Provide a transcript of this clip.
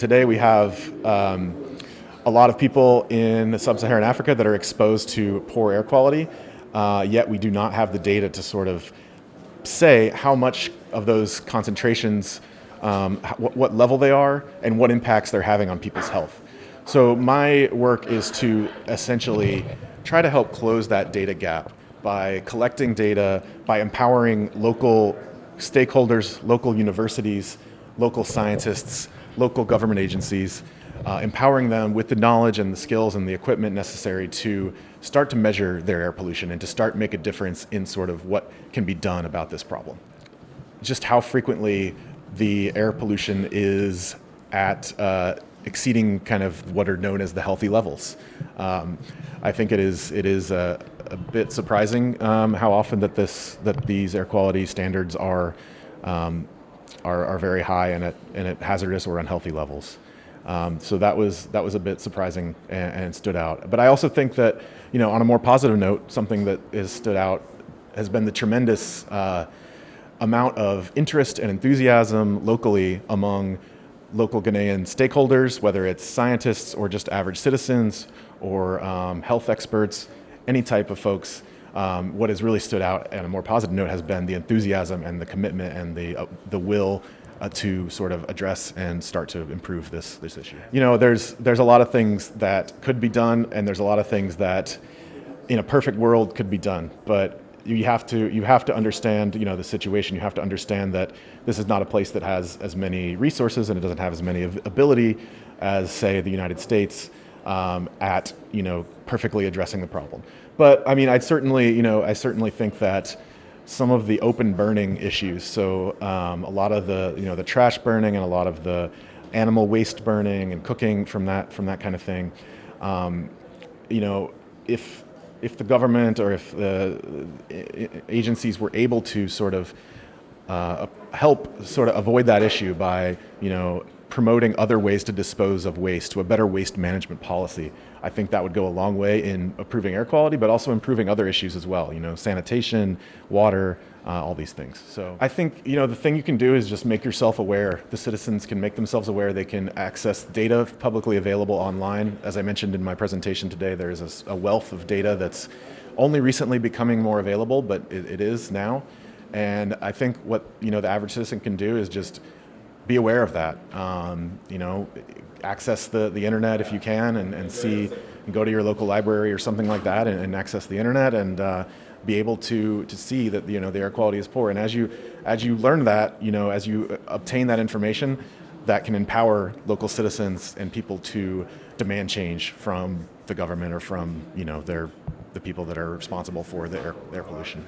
today we have a lot of people in sub-Saharan Africa that are exposed to poor air quality, yet we do not have the data to sort of say how much of those concentrations, what level they are, and what impacts they're having on people's health. So my work is to essentially try to help close that data gap by collecting data, by empowering local stakeholders, local universities, local scientists, local government agencies, empowering them with the knowledge and the skills and the equipment necessary to start to measure their air pollution and to start make a difference in sort of what can be done about this problem. Just how frequently the air pollution is at exceeding kind of what are known as the healthy levels. I think it is a bit surprising how often that these air quality standards are very high and at hazardous or unhealthy levels. So that was a bit surprising and stood out. But I also think that, on a more positive note, something that has stood out has been the tremendous amount of interest and enthusiasm locally among local Ghanaian stakeholders, whether it's scientists or just average citizens or health experts, any type of folks. What has really stood out on a more positive note has been the enthusiasm and the commitment and the will to sort of address and start to improve this issue. There's a lot of things that could be done, and there's a lot of things that in a perfect world could be done, but you have to understand the situation. You have to understand that this is not a place that has as many resources, and it doesn't have as many ability as, say, the United States at perfectly addressing the problem. But I mean, I certainly think that some of the open burning issues, so a lot of the trash burning and a lot of the animal waste burning and cooking from that kind of thing, if the government or if the agencies were able to sort of help sort of avoid that issue by promoting other ways to dispose of waste, to a better waste management policy, I think that would go a long way in improving air quality, but also improving other issues as well, sanitation, water, all these things. So I think, the thing you can do is just make yourself aware. The citizens can make themselves aware. They can access data publicly available online. As I mentioned in my presentation today, there's a wealth of data that's only recently becoming more available, but it is now. And I think what, the average citizen can do is just be aware of that. Access the internet if you can, and see, and go to your local library or something like that, and access the internet and be able to see that the air quality is poor. And as you learn that, as you obtain that information, that can empower local citizens and people to demand change from the government or from the people that are responsible for the air pollution.